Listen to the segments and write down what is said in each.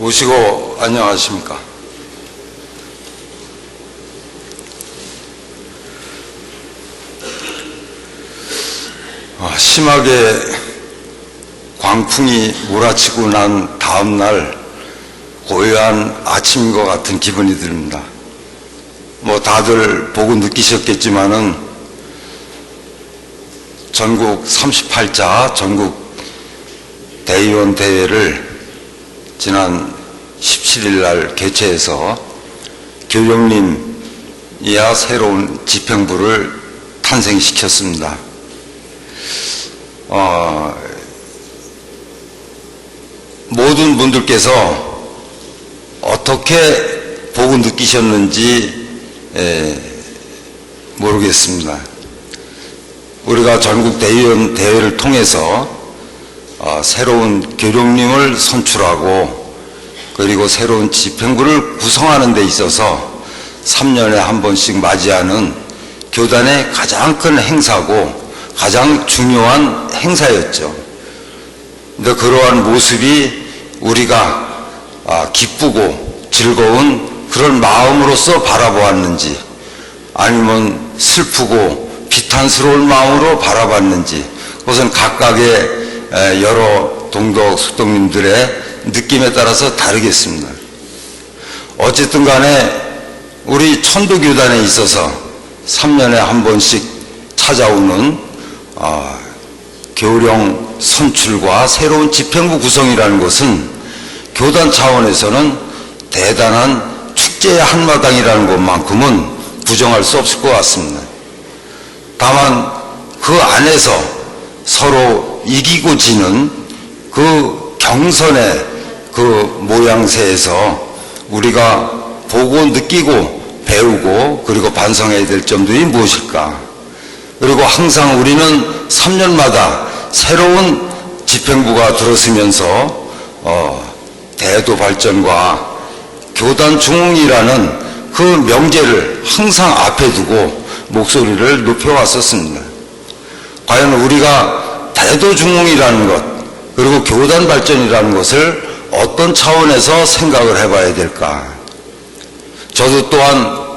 모시고 안녕하십니까. 심하게 광풍이 몰아치고 난 다음 날 고요한 아침인 것 같은 기분이 듭니다. 다들 보고 느끼셨겠지만은 전국 38자 전국 대의원 대회를 지난 17일 날 개최해서 교령님이야 새로운 집행부를 탄생시켰습니다. 모든 분들께서 어떻게 보고 느끼셨는지 모르겠습니다. 우리가 전국 대의원 대회를 통해서 새로운 교령님을 선출하고 그리고 새로운 집행부를 구성하는 데 있어서 3년에 한 번씩 맞이하는 교단의 가장 큰 행사고 가장 중요한 행사였죠. 근데 그러한 모습이 우리가 기쁘고 즐거운 그런 마음으로서 바라보았는지 아니면 슬프고 비탄스러운 마음으로 바라봤는지 그것은 각각의 여러 동덕 숙덕님들의 느낌에 따라서 다르겠습니다. 어쨌든 간에 우리 천도교단에 있어서 3년에 한 번씩 찾아오는 교령 선출과 새로운 집행부 구성이라는 것은 교단 차원에서는 대단한 축제의 한마당이라는 것만큼은 부정할 수 없을 것 같습니다. 다만 그 안에서 서로 이기고 지는 그 경선의 그 모양새에서 우리가 보고 느끼고 배우고 그리고 반성해야 될 점들이 무엇일까? 그리고 항상 우리는 3년마다 새로운 집행부가 들어서면서 대도 발전과 교단 중흥이라는 그 명제를 항상 앞에 두고 목소리를 높여왔었습니다. 과연 우리가 대도 중흥이라는 것 그리고 교단 발전이라는 것을 어떤 차원에서 생각을 해봐야 될까? 저도 또한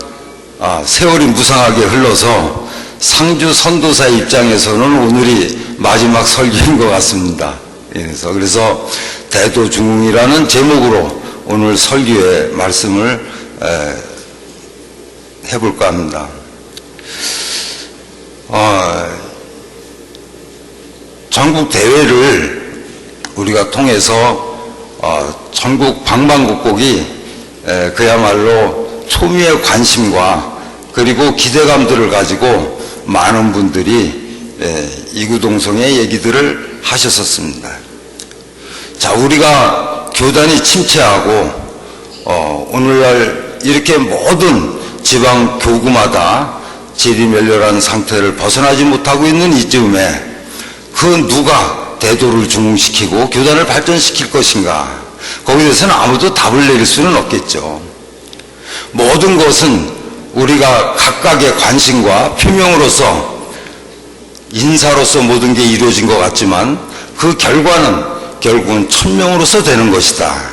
세월이 무상하게 흘러서 상주 선도사의 입장에서는 오늘이 마지막 설교인 것 같습니다. 그래서 대도중흥이라는 제목으로 오늘 설교의 말씀을 해볼까 합니다. 전국 대회를 우리가 통해서 전국 방방곡곡이 그야말로 초미의 관심과 그리고 기대감들을 가지고 많은 분들이 이구동성의 얘기들을 하셨었습니다. 자, 우리가 교단이 침체하고 오늘날 이렇게 모든 지방 교구마다 지리멸렬한 상태를 벗어나지 못하고 있는 이쯤에 그 누가 대도를 중흥시키고 교단을 발전시킬 것인가? 거기에 대해서는 아무도 답을 내릴 수는 없겠죠. 모든 것은 우리가 각각의 관심과 표명으로서 인사로서 모든 게 이루어진 것 같지만 그 결과는 결국은 천명으로서 되는 것이다.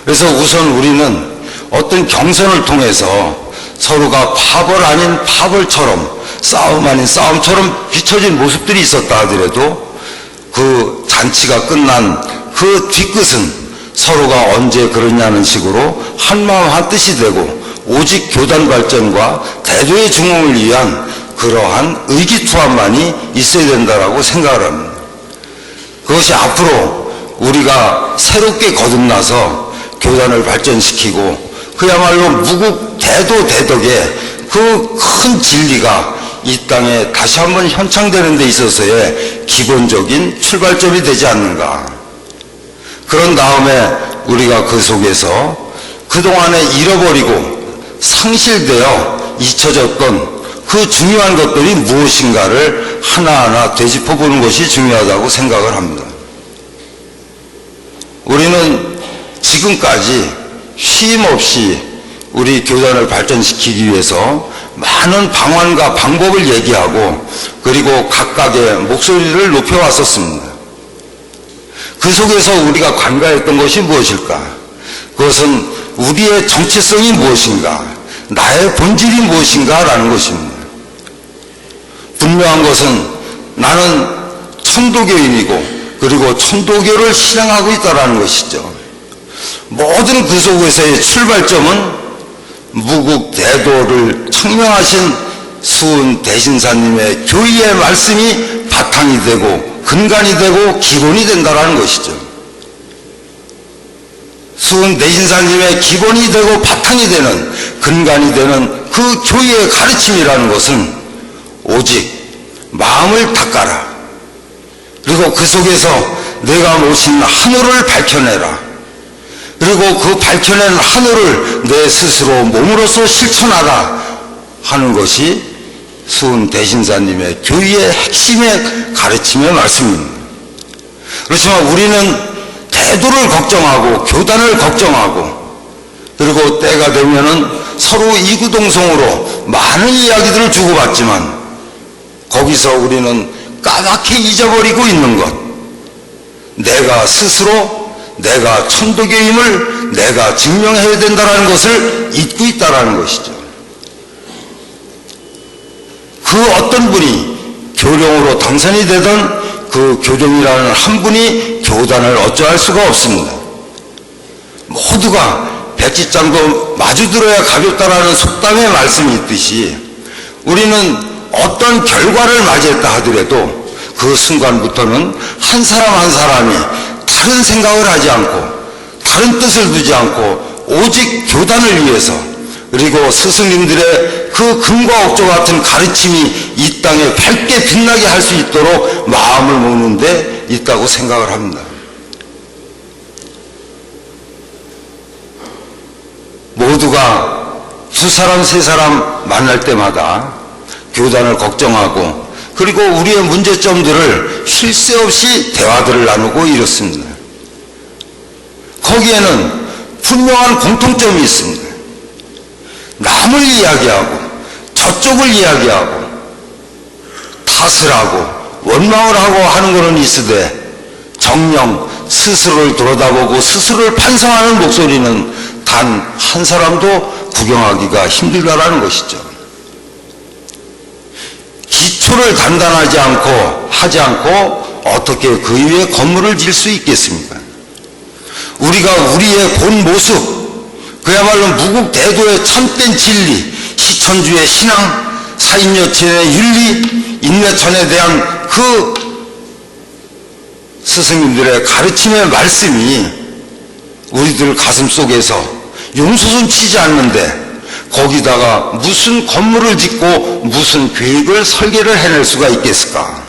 그래서 우선 우리는 어떤 경선을 통해서 서로가 파벌 아닌 파벌처럼 싸움 아닌 싸움처럼 비춰진 모습들이 있었다 하더라도 그 잔치가 끝난 그 뒤끝은 서로가 언제 그러냐는 식으로 한마음 한뜻이 되고 오직 교단 발전과 대도의 중흥을 위한 그러한 의기투합만이 있어야 된다라고 생각을 합니다. 그것이 앞으로 우리가 새롭게 거듭나서 교단을 발전시키고 그야말로 무국 대도 대덕의 그 큰 진리가 이 땅에 다시 한번 현창되는 데 있어서의 기본적인 출발점이 되지 않는가. 그런 다음에 우리가 그 속에서 그동안에 잃어버리고 상실되어 잊혀졌던 그 중요한 것들이 무엇인가를 하나하나 되짚어보는 것이 중요하다고 생각을 합니다. 우리는 지금까지 쉼 없이 우리 교단을 발전시키기 위해서 많은 방안과 방법을 얘기하고 그리고 각각의 목소리를 높여왔었습니다. 그 속에서 우리가 간과했던 것이 무엇일까? 그것은 우리의 정체성이 무엇인가, 나의 본질이 무엇인가 라는 것입니다. 분명한 것은 나는 천도교인이고 그리고 천도교를 실행하고 있다는 것이죠. 모든 그 속에서의 출발점은 무국대도를 청명하신 수은 대신사님의 교의의 말씀이 바탕이 되고 근간이 되고 기본이 된다는 것이죠. 수은 대신사님의 기본이 되고 바탕이 되는 근간이 되는 그 교의의 가르침이라는 것은 오직 마음을 닦아라, 그리고 그 속에서 내가 모신 하늘을 밝혀내라, 그리고 그 밝혀낸 하늘을 내 스스로 몸으로서 실천하라 하는 것이 수은 대신사님의 교의의 핵심의 가르침의 말씀입니다. 그렇지만 우리는 대도를 걱정하고 교단을 걱정하고 그리고 때가 되면은 서로 이구동성으로 많은 이야기들을 주고받지만 거기서 우리는 까맣게 잊어버리고 있는 것, 내가 스스로 내가 천도교임을 내가 증명해야 된다는 것을 잊고 있다는 것이죠. 그 어떤 분이 교령으로 당선이 되던 그 교령이라는 한 분이 교단을 어쩌할 수가 없습니다. 모두가 백지장도 마주 들어야 가볍다라는 속담의 말씀이 있듯이 우리는 어떤 결과를 맞이했다 하더라도 그 순간부터는 한 사람 한 사람이 다른 생각을 하지 않고 다른 뜻을 두지 않고 오직 교단을 위해서, 그리고 스승님들의 그 금과 옥조 같은 가르침이 이 땅에 밝게 빛나게 할 수 있도록 마음을 먹는 데 있다고 생각을 합니다. 모두가 두 사람 세 사람 만날 때마다 교단을 걱정하고 그리고 우리의 문제점들을 쉴 새 없이 대화들을 나누고 이렇습니다. 거기에는 분명한 공통점이 있습니다. 남을 이야기하고 저쪽을 이야기하고 탓을 하고 원망을 하고 하는 것은 있으되 정녕 스스로를 돌아다보고 스스로를 판성하는 목소리는 단 한 사람도 구경하기가 힘들다라는 것이죠. 기초를 단단하지 않고 하지 않고 어떻게 그 위에 건물을 질 수 있겠습니까? 우리가 우리의 본 모습, 그야말로 무국대도의 참된 진리, 시천주의 신앙, 사인여천의 윤리, 인내천에 대한 그 스승님들의 가르침의 말씀이 우리들 가슴 속에서 용솟은 치지 않는데 거기다가 무슨 건물을 짓고 무슨 계획을 설계를 해낼 수가 있겠을까?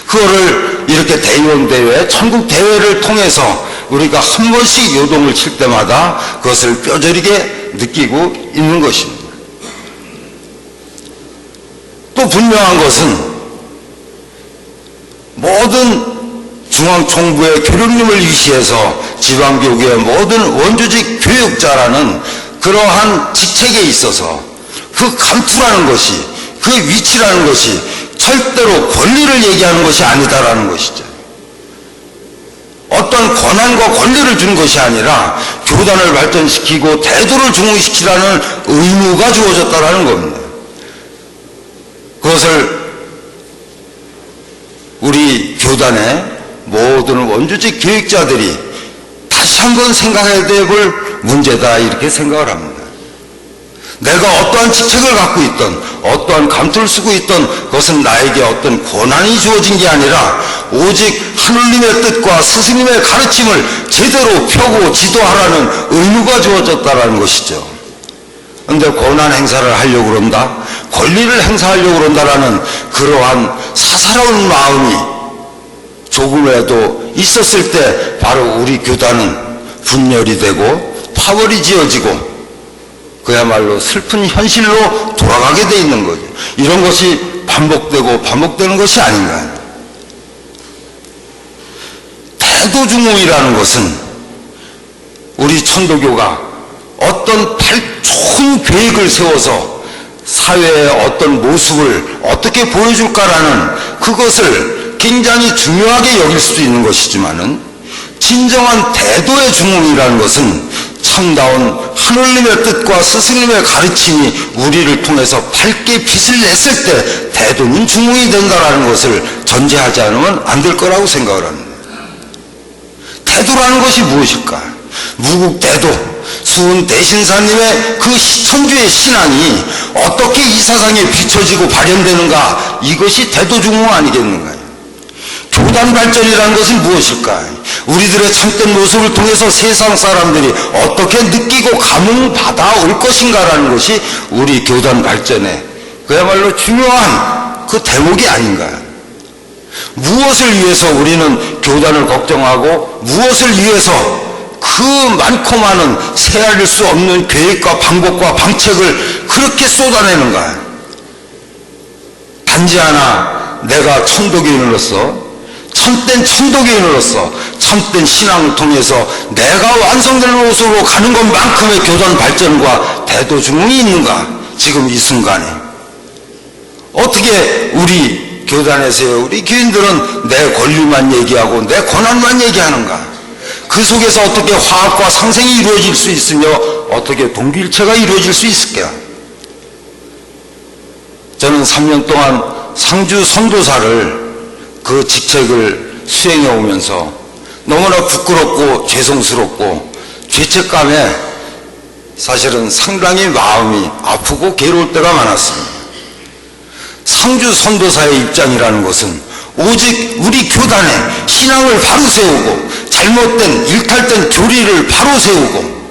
그거를 이렇게 대의원대회, 전국대회를 통해서 우리가 한 번씩 요동을 칠 때마다 그것을 뼈저리게 느끼고 있는 것입니다. 또 분명한 것은 모든 중앙총부의 교령님을 위시해서 지방교구의 모든 원조직 교육자라는 그러한 직책에 있어서 그 감투라는 것이, 그 위치라는 것이 절대로 권리를 얘기하는 것이 아니다라는 것이죠. 어떤 권한과 권리를 주는 것이 아니라 교단을 발전시키고 대도를 중흥시키라는 의무가 주어졌다라는 겁니다. 그것을 우리 교단의 모든 원조직 교육자들이 다시 한번 생각해야 될 문제다 이렇게 생각을 합니다. 내가 어떠한 직책을 갖고 있던 어떠한 감투를 쓰고 있던 그것은 나에게 어떤 권한이 주어진 게 아니라 오직 하느님의 뜻과 스승님의 가르침을 제대로 펴고 지도하라는 의무가 주어졌다는 것이죠. 그런데 권한 행사를 하려고 그런다, 권리를 행사하려고 그런다라는 그러한 사사로운 마음이 조금이라도 있었을 때 바로 우리 교단은 분열이 되고 파벌이 지어지고 그야말로 슬픈 현실로 돌아가게 돼 있는 거죠. 이런 것이 반복되고 반복되는 것이 아닌가. 대도중흥이라는 것은 우리 천도교가 어떤 좋은 계획을 세워서 사회의 어떤 모습을 어떻게 보여줄까라는 그것을 굉장히 중요하게 여길 수도 있는 것이지만은 진정한 대도의 중흥이라는 것은 참다운 하느님의 뜻과 스승님의 가르침이 우리를 통해서 밝게 빛을 냈을 때 태도는 중흥이 된다는 것을 전제하지 않으면 안 될 거라고 생각을 합니다. 태도라는 것이 무엇일까? 무국태도, 수은 대신사님의 그 천주의 신앙이 어떻게 이 세상에 비춰지고 발현되는가, 이것이 태도중흥 아니겠는가요? 교단 발전이라는 것은 무엇일까? 우리들의 참된 모습을 통해서 세상 사람들이 어떻게 느끼고 감흥받아 올 것인가라는 것이 우리 교단 발전의 그야말로 중요한 그 대목이 아닌가. 무엇을 위해서 우리는 교단을 걱정하고, 무엇을 위해서 그 많고 많은 헤아릴 수 없는 계획과 방법과 방책을 그렇게 쏟아내는가. 단지 하나, 내가 천도교인으로서, 참된 천도교인으로서 참된 신앙을 통해서 내가 완성될 모습으로 가는 것만큼의 교단 발전과 태도 중흥이 있는가? 지금 이 순간에 어떻게 우리 교단에서요, 우리 교인들은 내 권리만 얘기하고 내 권한만 얘기하는가? 그 속에서 어떻게 화합과 상생이 이루어질 수 있으며 어떻게 동기일체가 이루어질 수 있을까? 저는 3년 동안 상주 선도사를 그 직책을 수행해 오면서 너무나 부끄럽고 죄송스럽고 죄책감에 사실은 상당히 마음이 아프고 괴로울 때가 많았습니다. 상주 선도사의 입장이라는 것은 오직 우리 교단의 신앙을 바로 세우고 잘못된 일탈된 교리를 바로 세우고,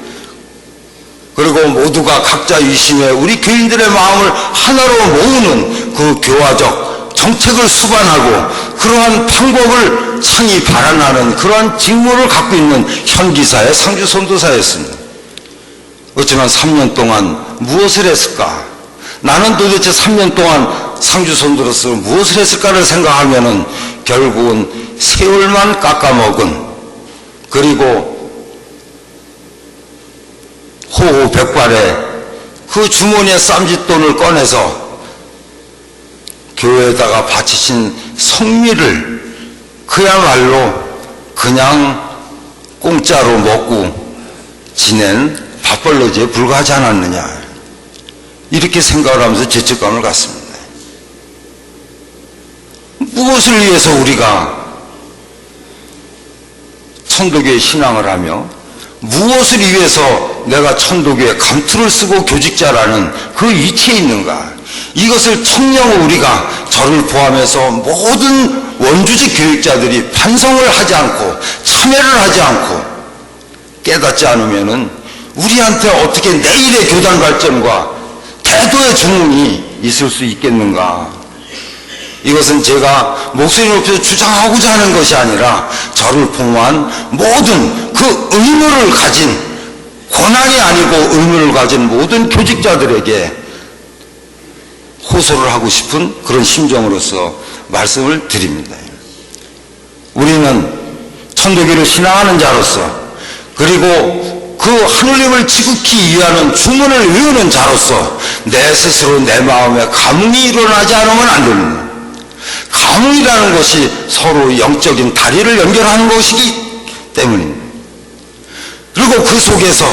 그리고 모두가 각자 위심에 우리 교인들의 마음을 하나로 모으는 그 교화적 정책을 수반하고 그러한 방법을 창이 발안하는 그러한 직무를 갖고 있는 현기사의 상주 선도사였습니다. 그렇지만 3년 동안 무엇을 했을까? 나는 도대체 3년 동안 상주 선도로서 무엇을 했을까를 생각하면은 결국은 세월만 깎아먹은, 그리고 호호 백발에 그 주머니에 쌈짓돈을 꺼내서 교회에다가 바치신 성미를 그야말로 그냥 공짜로 먹고 지낸 밥벌러지에 불과하지 않았느냐, 이렇게 생각을 하면서 죄책감을 갖습니다. 무엇을 위해서 우리가 천도교의 신앙을 하며, 무엇을 위해서 내가 천도교의 감투를 쓰고 교직자라는 그 위치에 있는가? 이것을 청렴 우리가 저를 포함해서 모든 원주직 교육자들이 반성을 하지 않고 참여를 하지 않고 깨닫지 않으면은 우리한테 어떻게 내일의 교단 발전과 태도의 중흥이 있을 수 있겠는가? 이것은 제가 목소리 높여서 주장하고자 하는 것이 아니라 저를 포함한 모든 그 의무를 가진, 권한이 아니고 의무를 가진 모든 교직자들에게 호소를 하고 싶은 그런 심정으로서 말씀을 드립니다. 우리는 천도교를 신앙하는 자로서, 그리고 그 하느님을 지극히 이해하는 주문을 외우는 자로서 내 스스로 내 마음에 감흥이 일어나지 않으면 안 됩니다. 감흥이라는 것이 서로 영적인 다리를 연결하는 것이기 때문입니다. 그리고 그 속에서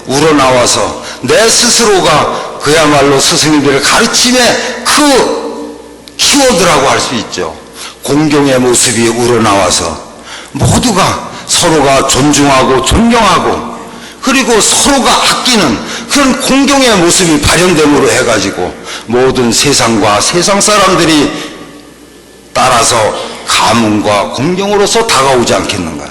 우러나와서 내 스스로가 그야말로 스승님들의 가르침의 그 키워드라고 할 수 있죠. 공경의 모습이 우러나와서 모두가 서로가 존중하고 존경하고, 그리고 서로가 아끼는 그런 공경의 모습이 발현됨으로 해가지고 모든 세상과 세상 사람들이 따라서 감흥과 공경으로서 다가오지 않겠는가.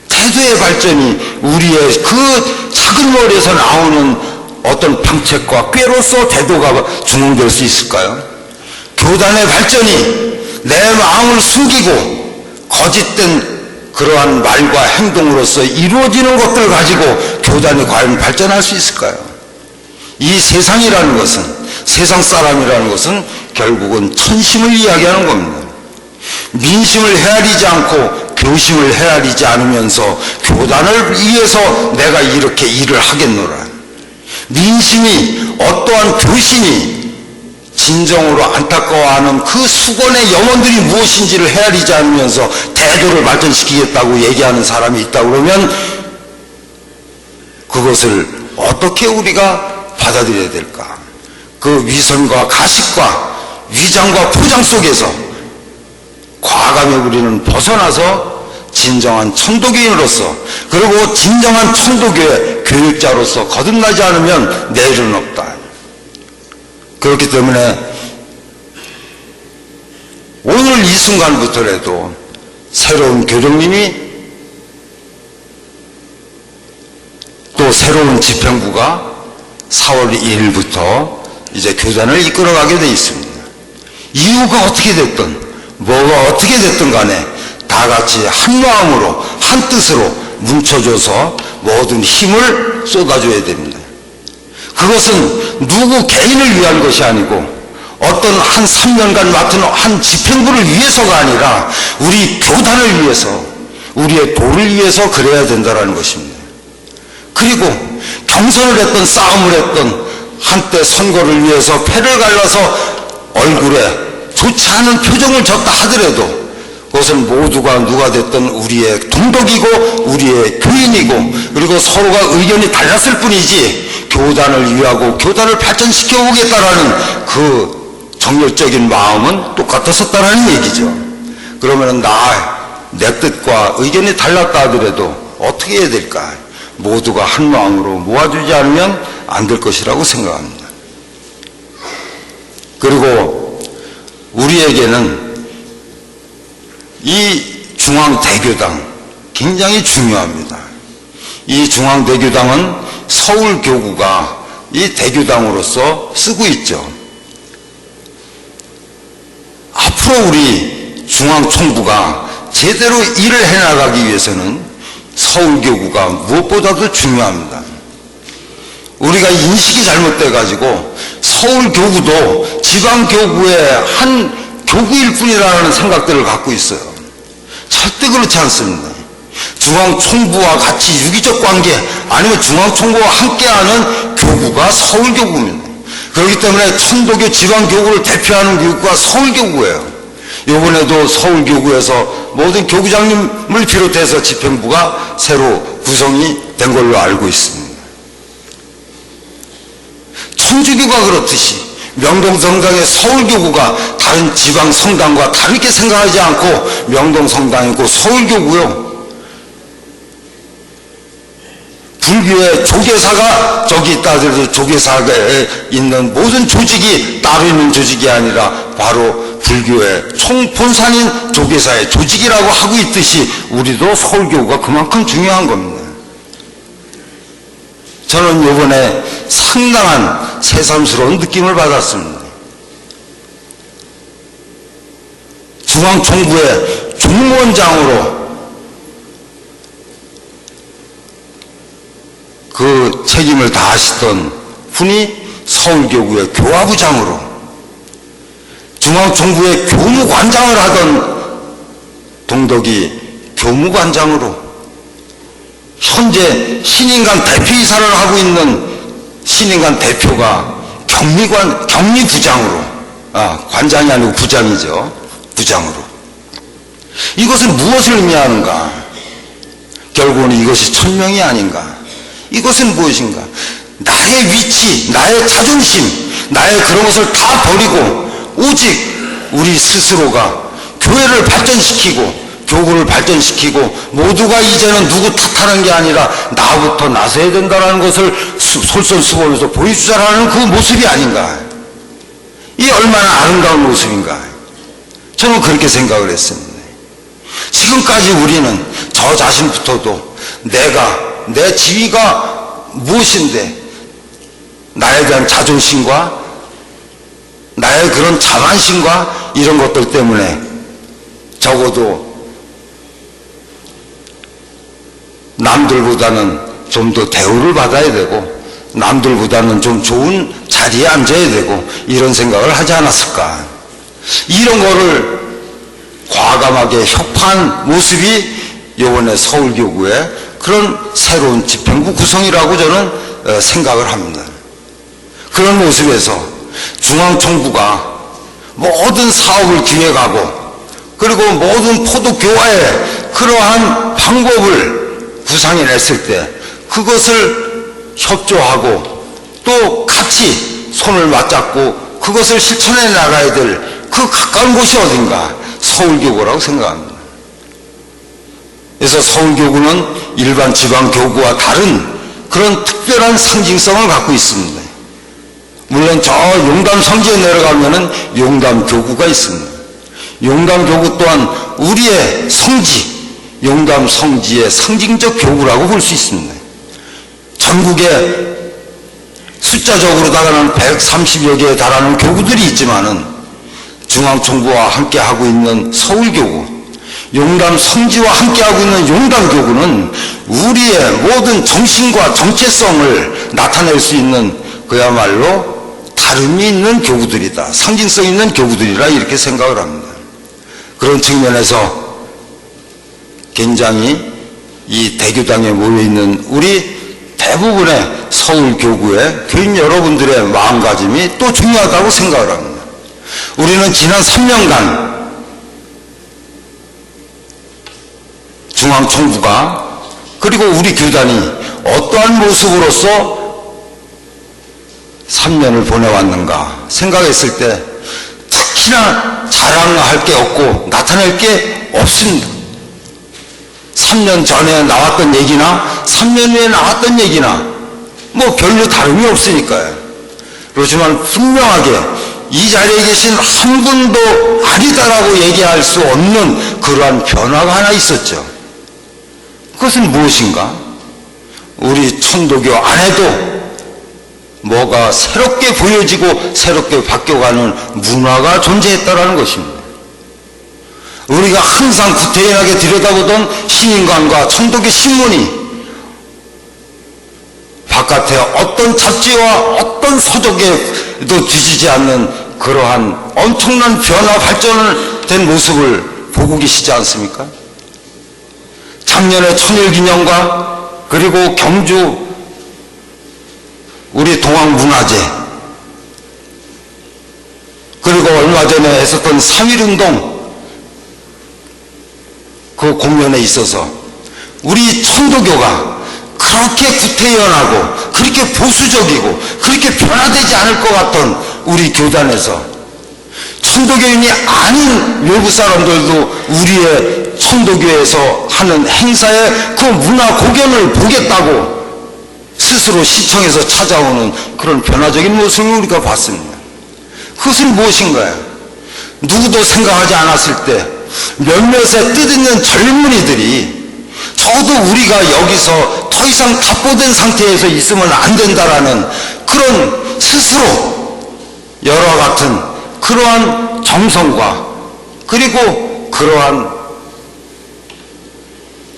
태도의 발전이 우리의 그 작은 머리에서 나오는 어떤 방책과 꾀로서 태도가 중흥될 수 있을까요? 교단의 발전이 내 마음을 숨기고 거짓된 그러한 말과 행동으로서 이루어지는 것들을 가지고 교단이 과연 발전할 수 있을까요? 이 세상이라는 것은, 세상 사람이라는 것은 결국은 천심을 이야기하는 겁니다. 민심을 헤아리지 않고 교심을 헤아리지 않으면서 교단을 위해서 내가 이렇게 일을 하겠노라. 민심이, 어떠한 교심이 진정으로 안타까워하는 그 수건의 염원들이 무엇인지를 헤아리지 않으면서 태도를 발전시키겠다고 얘기하는 사람이 있다 그러면 이것을 어떻게 우리가 받아들여야 될까? 그 위선과 가식과 위장과 포장 속에서 과감히 우리는 벗어나서 진정한 천도교인으로서, 그리고 진정한 천도교의 교육자로서 거듭나지 않으면 내일은 없다. 그렇기 때문에 오늘 이 순간부터라도 새로운 교령님이, 또 새로운 집행부가 4월 2일부터 이제 교단을 이끌어가게 돼 있습니다. 이유가 어떻게 됐든 뭐가 어떻게 됐든 간에 다 같이 한 마음으로 한 뜻으로 뭉쳐줘서 모든 힘을 쏟아줘야 됩니다. 그것은 누구 개인을 위한 것이 아니고 어떤 한 3년간 맡은 한 집행부를 위해서가 아니라 우리 교단을 위해서, 우리의 도를 위해서 그래야 된다는 것입니다. 그리고 경선을 했던, 싸움을 했던, 한때 선거를 위해서 패를 갈라서 얼굴에 좋지 않은 표정을 졌다 하더라도 그것은 모두가 누가 됐든 우리의 동덕이고 우리의 교인이고, 그리고 서로가 의견이 달랐을 뿐이지 교단을 위하고 교단을 발전시켜 오겠다라는 그 정열적인 마음은 똑같았었다는 얘기죠. 그러면 내 뜻과 의견이 달랐다 하더라도 어떻게 해야 될까? 모두가 한 마음으로 모아주지 않으면 안 될 것이라고 생각합니다. 그리고 우리에게는 이 중앙대교당 굉장히 중요합니다. 이 중앙대교당은 서울교구가 이 대교당으로서 쓰고 있죠. 앞으로 우리 중앙총부가 제대로 일을 해나가기 위해서는 서울교구가 무엇보다도 중요합니다. 우리가 인식이 잘못돼가지고 서울교구도 지방교구의 한 교구일 뿐이라는 생각들을 갖고 있어요. 절대 그렇지 않습니다. 중앙총부와 같이 유기적 관계, 아니면 중앙총부와 함께하는 교구가 서울교구입니다. 그렇기 때문에 천도교 지방교구를 대표하는 교구가 서울교구예요. 이번에도 서울교구에서 모든 교구장님을 비롯해서 집행부가 새로 구성이 된 걸로 알고 있습니다. 천주교가 그렇듯이 명동성당의 서울교구가 다른 지방성당과 다르게 생각하지 않고 명동성당이고 서울교구요. 불교의 조계사가 저기 있다 하더라도 조계사에 있는 모든 조직이 따로 있는 조직이 아니라 바로 불교의 총본산인 조계사의 조직이라고 하고 있듯이 우리도 서울교구가 그만큼 중요한 겁니다. 저는 이번에 상당한 새삼스러운 느낌을 받았습니다. 중앙총부의 종무원장으로 그 책임을 다하시던 분이 서울교구의 교화부장으로, 중앙총부의 교무관장을 하던 동덕이 교무관장으로, 현재 신인관 대표이사를 하고 있는 신인관 대표가 격리부장으로, 관장이 아니고 부장이죠. 부장으로. 이것은 무엇을 의미하는가? 결국은 이것이 천명이 아닌가? 이것은 무엇인가? 나의 위치, 나의 자존심, 나의 그런 것을 다 버리고 오직 우리 스스로가 교회를 발전시키고 교구를 발전시키고 모두가 이제는 누구 탓하는 게 아니라 나부터 나서야 된다는 것을 솔선수범해서 보여주자라는 그 모습이 아닌가? 이 얼마나 아름다운 모습인가? 저는 그렇게 생각을 했습니다. 지금까지 우리는 저 자신부터도 내 지위가 무엇인데 나에 대한 자존심과 나의 그런 자만심과 이런 것들 때문에 적어도 남들보다는 좀 더 대우를 받아야 되고 남들보다는 좀 좋은 자리에 앉아야 되고 이런 생각을 하지 않았을까. 이런 거를 과감하게 협파한 모습이 이번에 서울교구의 그런 새로운 집행부 구성이라고 저는 생각을 합니다. 그런 모습에서 중앙총부가 모든 사업을 기획하고 그리고 모든 포도교화의 그러한 방법을 구상해냈을 때 그것을 협조하고 또 같이 손을 맞잡고 그것을 실천해 나가야 될 그 가까운 곳이 어딘가? 서울교구라고 생각합니다. 그래서 서울교구는 일반 지방교구와 다른 그런 특별한 상징성을 갖고 있습니다. 물론 저 용담 성지에 내려가면은 용담교구가 있습니다. 용담교구 또한 우리의 성지, 용담 성지의 상징적 교구라고 볼 수 있습니다. 전국에 숫자적으로다가는 130여 개에 달하는 교구들이 있지만은 중앙정부와 함께하고 있는 서울교구, 용담 성지와 함께하고 있는 용담교구는 우리의 모든 정신과 정체성을 나타낼 수 있는 그야말로 다름이 있는 교구들이다. 상징성 있는 교구들이라 이렇게 생각을 합니다. 그런 측면에서 굉장히 이 대교당에 모여있는 우리 대부분의 서울교구의 교인 여러분들의 마음가짐이 또 중요하다고 생각을 합니다. 우리는 지난 3년간 중앙정부가 그리고 우리 교단이 어떠한 모습으로서 3년을 보내왔는가 생각했을 때 특히나 자랑할 게 없고 나타낼 게 없습니다. 3년 전에 나왔던 얘기나 3년 후에 나왔던 얘기나 뭐 별로 다름이 없으니까요. 그렇지만 분명하게 이 자리에 계신 한 분도 아니다라고 얘기할 수 없는 그러한 변화가 하나 있었죠. 그것은 무엇인가? 우리 천도교 안에도 뭐가 새롭게 보여지고 새롭게 바뀌어가는 문화가 존재했다라는 것입니다. 우리가 항상 구태연하게 들여다보던 신인관과 천도교 신문이 바깥에 어떤 잡지와 어떤 서적에도 뒤지지 않는 그러한 엄청난 변화 발전을 된 모습을 보고 계시지 않습니까? 작년에 천일기념과 그리고 경주 우리 동학문화제 그리고 얼마 전에 했었던 3.1운동 그 공연에 있어서 우리 천도교가 그렇게 구태연하고 그렇게 보수적이고 그렇게 변화되지 않을 것 같던 우리 교단에서 천도교인이 아닌 외부 사람들도 우리의 천도교에서 하는 행사의 그 문화 공연을 보겠다고 스스로 시청해서 찾아오는 그런 변화적인 모습을 우리가 봤습니다. 그것은 무엇인가요? 누구도 생각하지 않았을 때 몇몇의 뜻있는 젊은이들이 저도 우리가 여기서 더 이상 답보된 상태에서 있으면 안 된다라는 그런 스스로 여러 같은 그러한 정성과 그리고 그러한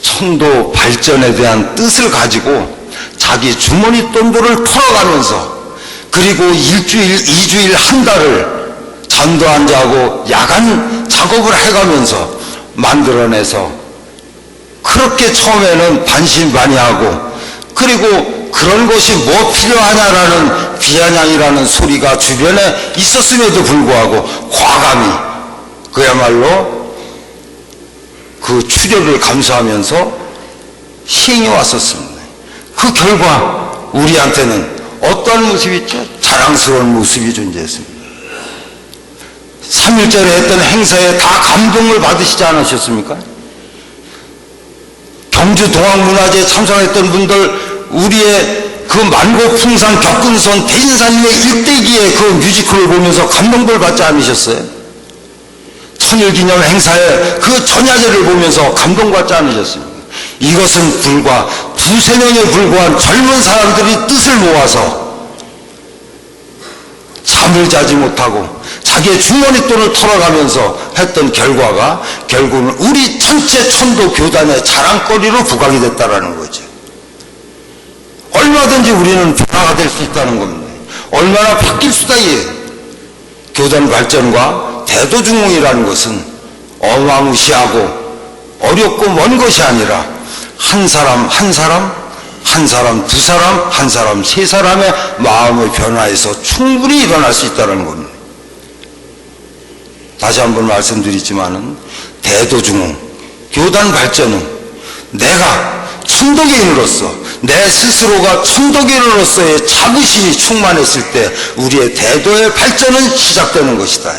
천도 발전에 대한 뜻을 가지고 자기 주머니 돈들을 털어가면서 그리고 일주일, 이주일, 한 달을 잠도 안 자고 야간 작업을 해가면서 만들어내서 그렇게 처음에는 반신반의하고 그리고 그런 것이 뭐 필요하냐라는 비아냥이라는 소리가 주변에 있었음에도 불구하고 과감히 그야말로 그 출혈을 감수하면서 시행해 왔었습니다. 그 결과 우리한테는 어떠한 모습이 있죠? 자랑스러운 모습이 존재했습니다. 3일절에 했던 행사에 다 감동을 받으시지 않으셨습니까? 경주 동학문화제에 참석했던 분들 우리의 그 만고풍산 격근선 대진산림의 일대기의 그 뮤지컬을 보면서 감동을 받지 않으셨어요? 천일기념 행사에 그 전야제를 보면서 감동받지 않으셨습니까? 이것은 불과 2~3명에 불과한 젊은 사람들이 뜻을 모아서 잠을 자지 못하고 자기의 주머니 돈을 털어가면서 했던 결과가 결국은 우리 전체 천도 교단의 자랑거리로 부각이 됐다는 거죠. 얼마든지 우리는 변화가 될 수 있다는 겁니다. 얼마나 바뀔 수다. 교단 발전과 대도중흥이라는 것은 어마무시하고 어렵고 먼 것이 아니라 한 사람 한 사람, 한 사람 두 사람, 한 사람 세 사람의 마음의 변화에서 충분히 일어날 수 있다는 겁니다. 다시 한번 말씀드리지만은 대도중흥, 교단 발전은 내가 천도교인으로서 내 스스로가 천도교로서의 자부심이 충만했을 때 우리의 대도의 발전은 시작되는 것이다.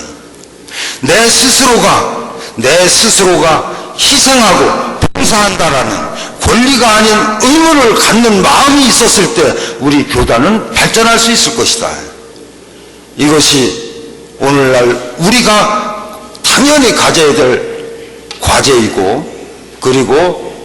내 스스로가 희생하고 봉사한다라는 권리가 아닌 의무를 갖는 마음이 있었을 때 우리 교단은 발전할 수 있을 것이다. 이것이 오늘날 우리가 당연히 가져야 될 과제이고, 그리고